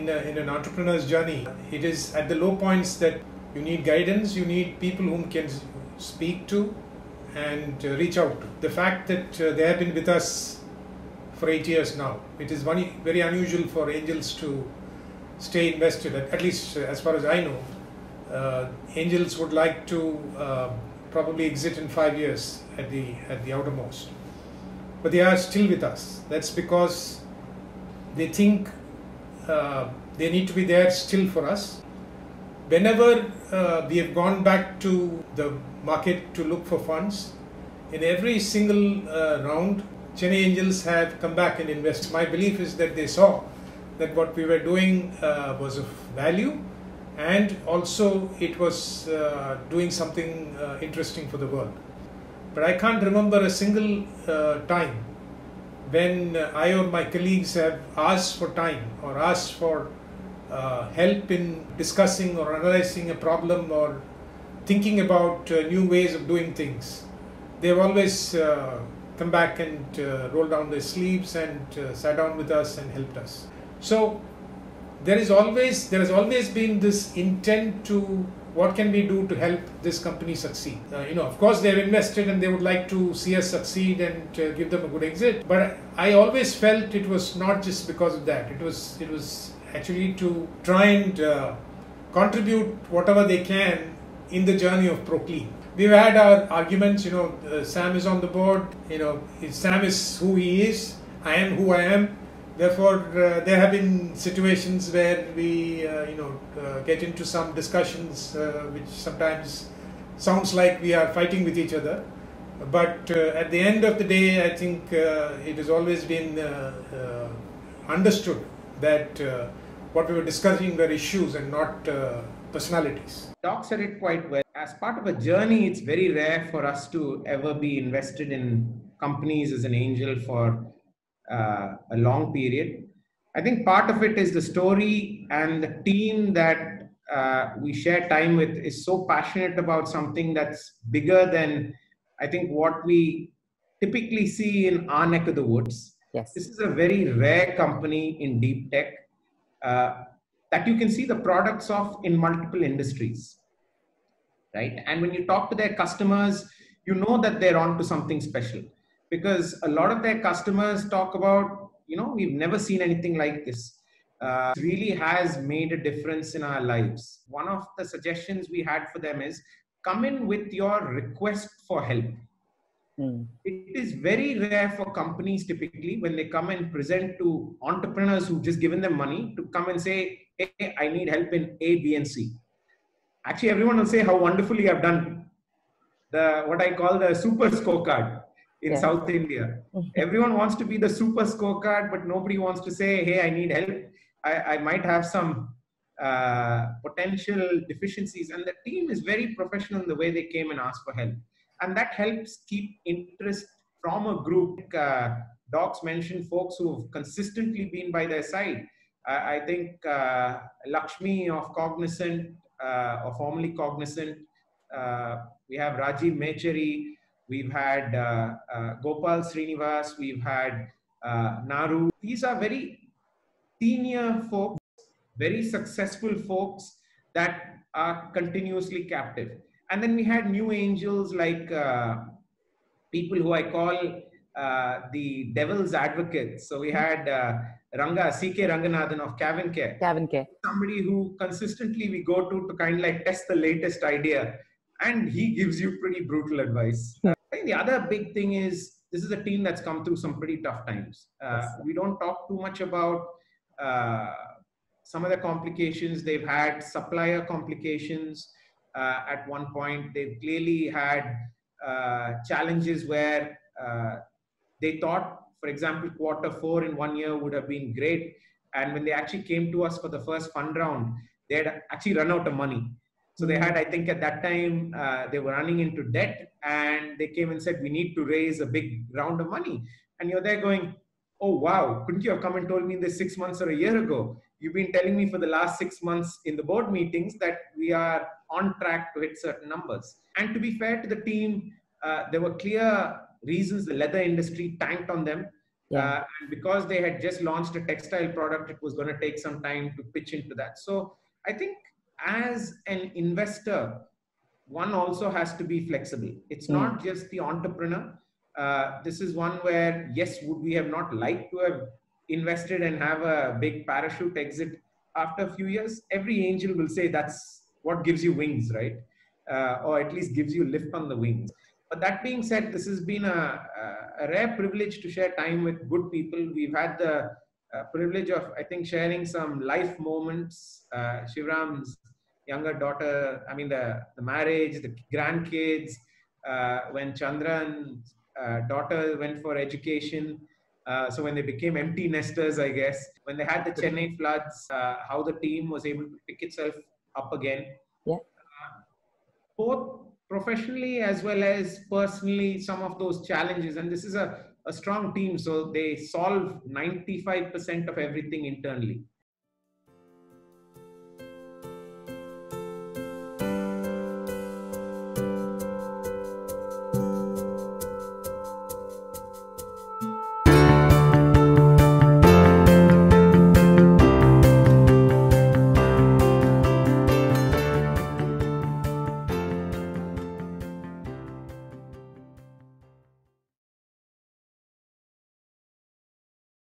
in an entrepreneur's journey, it is at the low points that you need guidance, you need people whom can speak to and reach out to. The fact that they have been with us for 8 years now, it is very unusual for angels to stay invested, at least as far as I know. Angels would like to probably exit in 5 years at the outermost. But they are still with us. That's because they think they need to be there still for us. Whenever we have gone back to the market to look for funds, in every single round, Chennai Angels have come back and invested. My belief is that they saw that what we were doing was of value, and also it was doing something interesting for the world. But I can't remember a single time when I or my colleagues have asked for time or asked for help in discussing or analyzing a problem or thinking about new ways of doing things. They've always come back and rolled down their sleeves and sat down with us and helped us. So there has always been this intent to what can we do to help this company succeed. Of course they've invested and they would like to see us succeed and give them a good exit. But I always felt it was not just because of that. It was actually to try and contribute whatever they can in the journey of ProClean. We've had our arguments. Sam is on the board. Sam is who he is. I am who I am. Therefore, there have been situations where we, get into some discussions which sometimes sounds like we are fighting with each other. But at the end of the day, I think it has always been understood that what we were discussing were issues and not personalities. Doc said it quite well. As part of a journey, it's very rare for us to ever be invested in companies as an angel for a long period. I think part of it is the story, and the team that we share time with is so passionate about something that's bigger than I think what we typically see in our neck of the woods. Yes. This is a very rare company in deep tech that you can see the products of in multiple industries, right? And when you talk to their customers, you know that they're on to something special, because a lot of their customers talk about, we've never seen anything like this. It really has made a difference in our lives. One of the suggestions we had for them is come in with your request for help. It is very rare for companies typically when they come and present to entrepreneurs who've just given them money to come and say, hey, I need help in A, B, and C. Actually, everyone will say how wonderfully I've done what I call the super scorecard in South India. Everyone wants to be the super scorecard, but nobody wants to say, hey, I need help. I might have some potential deficiencies. And the team is very professional in the way they came and asked for help. And that helps keep interest from a group. Docs mentioned folks who've consistently been by their side. I think Lakshmi of Cognizant, or formerly Cognizant, we have Rajiv Mecheri, we've had Gopal Srinivas, we've had Naru. These are very senior folks, very successful folks that are continuously captive. And then we had new angels like people who I call the devil's advocates. So we had C.K. Ranganathan of Cavincare. Somebody who consistently we go to kind of like test the latest idea. And he gives you pretty brutal advice. I think the other big thing is, this is a team that's come through some pretty tough times. We don't talk too much about some of the complications they've had, supplier complications. At one point, they've clearly had challenges where they thought, for example, Q4 in 1 year would have been great. And when they actually came to us for the first fund round, they had actually run out of money. So they had, I think at that time, they were running into debt, and they came and said, we need to raise a big round of money. And you're there going, oh, wow, couldn't you have come and told me this 6 months or a year ago? You've been telling me for the last 6 months in the board meetings that we are on track to hit certain numbers. And to be fair to the team, there were clear reasons the leather industry tanked on them. And because they had just launched a textile product, it was going to take some time to pitch into that. So I think as an investor, one also has to be flexible. It's not just the entrepreneur. This is one where, yes, would we have not liked to have invested and have a big parachute exit after a few years? Every angel will say that's what gives you wings, right? Or at least gives you lift on the wings. But that being said, this has been a rare privilege to share time with good people. We've had the privilege of, I think, sharing some life moments. Shivram's younger daughter, I mean, the marriage, the grandkids, when Chandran's daughter went for education. So when they became empty nesters, I guess, when they had the Chennai floods, how the team was able to pick itself up again. Both professionally as well as personally, some of those challenges. And this is a strong team, so they solve 95% of everything internally.